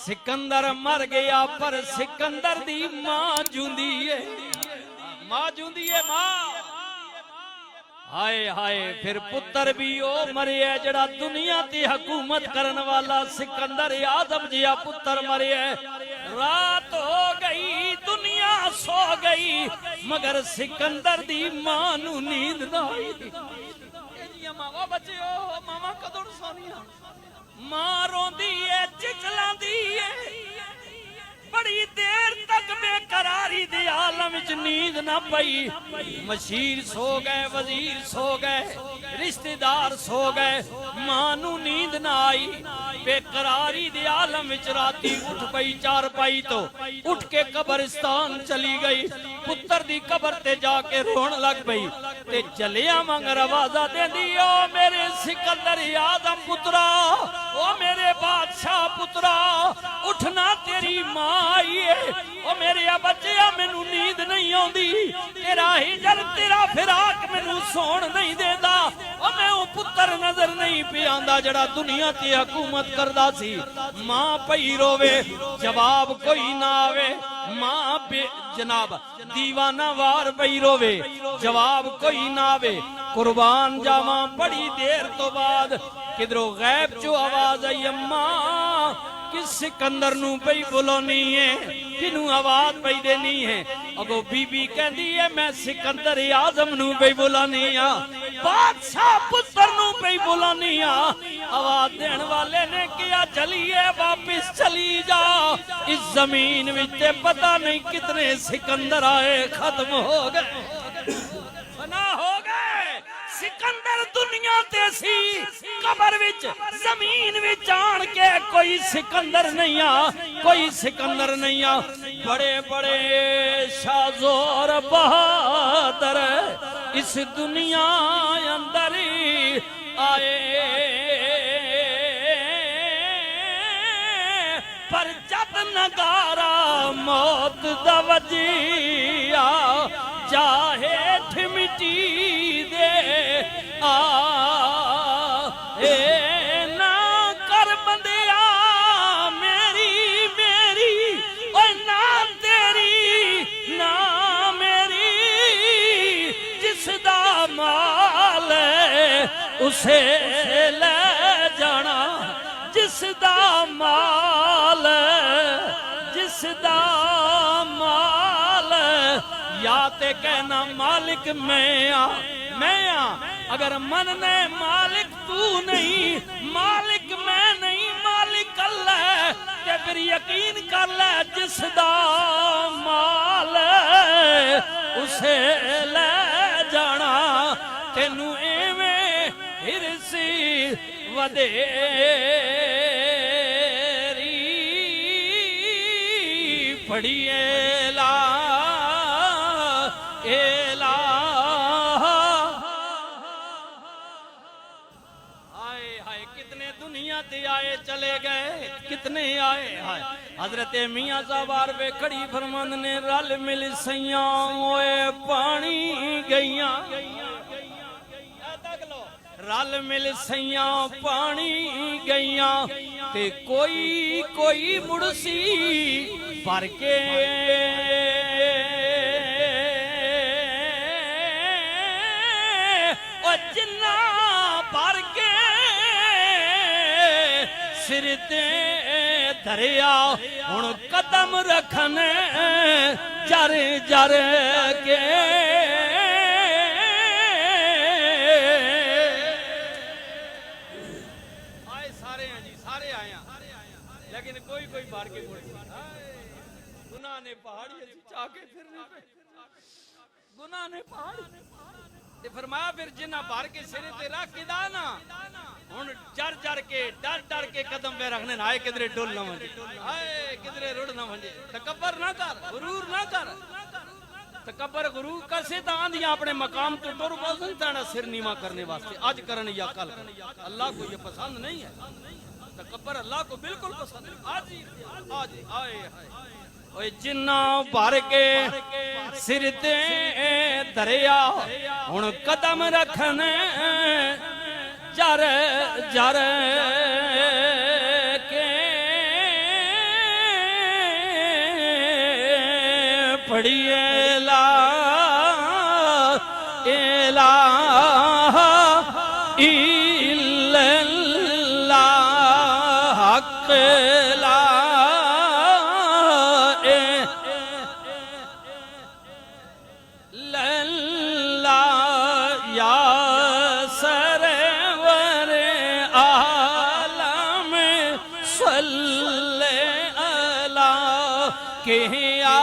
سکندر مر گیا پر سکندر دی ماں جوندی ہے، ماں جوندی ہے ماں. ہائے ہائے پھر پتر بھی او مریا جڑا دنیا تے حکومت کرن والا سکندر اعظم جیا پتر مریا. رات ہو گئی دنیا سو گئی مگر سکندر دی ماں نو نیند نہ آئی. ماما بچے ہو ماما کدوں سونیاں ماں روندی ہے چچلاندی ہے بڑی دیر تک بے قراری دے عالم وچ نیند نہ پئی. مشیر سو گئے وزیر سو گئے رشتہ دار سو گئے ماں نو نیند نہ آئی. بے قراری دے عالم وچ راتی اٹھ پئی چار پائی تو اٹھ کے قبرستان چلی گئی. پتر دی قبر تے جا کے رون لگ پئی تے جلیاں مگر آوازاں دیندی او میرے سکندر اعظم پترا او میرے بادشاہ پترا اٹھنا تیری ماں آئی ہے. او میرے بچیا مینوں نیند نہیں آندی تیرا ہجر تیرا فراق مینوں سون نہیں دیندا. او میں او پتر نظر نہیں پہ آندا جڑا دنیا تے حکومت کردا سی. ماں پئی روے جواب کوئی نہ آوے ماں پہ جناب دیوانہ وار پئی روے جواب کوئی نہ آوے. قربان جاواں بڑی دیر تو بعد کدھروں غیب چو آواز آئی اماں کس سکندر نو پئی بلونی ہے کنوں آواز پئی دینی ہے. اگو بی بی کہندی ہے میں سکندر اعظم نو پئی بلانی ہاں بادشاہ پتر نو پئی بلانی ہاں. آواز دین والے نے کیا چلیے واپس چلی جا اس زمین وچ تے پتہ نہیں کتنے سکندر آئے ختم ہو گئے فنا ہو گئے. سکندر دنیا تے سی قبر وچ زمین وچ آن کے کوئی سکندر نہیں آ کوئی سکندر نہیں آ. بڑے بڑے شاہزور بہادر اس دنیا اندر آئے پر جب نگارا موت دا وجیا چاہے مٹی دے اے نا کر بندیا میری میری او نا تیری نا میری جس دا مال اسے لے جانا جس دا مال جس دا مال یا تے کہنا مالک میں اگر مننے مالک تو نہیں مالک میں نہیں مالک اللہ کہ پھر یقین کر لے جس دا مال اسے لے جانا تینوں ایویں ہرسی ودیری پڑی آئے چلے گئے کتنے آئے حضرت میاں صاحب عربے کھڑی فرماند نے رل مل سیاں ہوئے پانی گئیاں رل مل سیاں پانی گئیاں تے کوئی کوئی مڑسی پر کے جنہ پر کے سرتے دریا ہن قدم رکھنے جر جر کے آئے سارے ہیں جی سارے آئے ہیں لیکن کوئی کوئی بار کے مڑ گناہ نے پہاڑی چاہ کے پھر نہیں پہ گناہ نے پہاڑی تے فرمایا پھر جنہ بار کے سرے تے رکھ کے دانا ہن جر جر کے ڈر ڈر کے قدم پہ رکھنے آئے کدھرے ڈول نہ ونجے آئے کدھرے رڑ نہ ونجے تکبر نہ کر غرور نہ کر تکبر غرور کر سے تا آندیاں اپنے مقام تو ٹر بازن تانا سر نیما کرنے واسطے آج کرن یا کل کرن اللہ کو یہ پسند نہیں ہے تکبر اللہ کو بالکل پسند نہیں آج آئے اوے جنہ بھر کے سرتے دریا ہن قدم رکھنے جر جر کے پڑھیے لا الہ الا اللہ حق لا الہ اللہ یا سرور عالم صلی اللہ کہ یا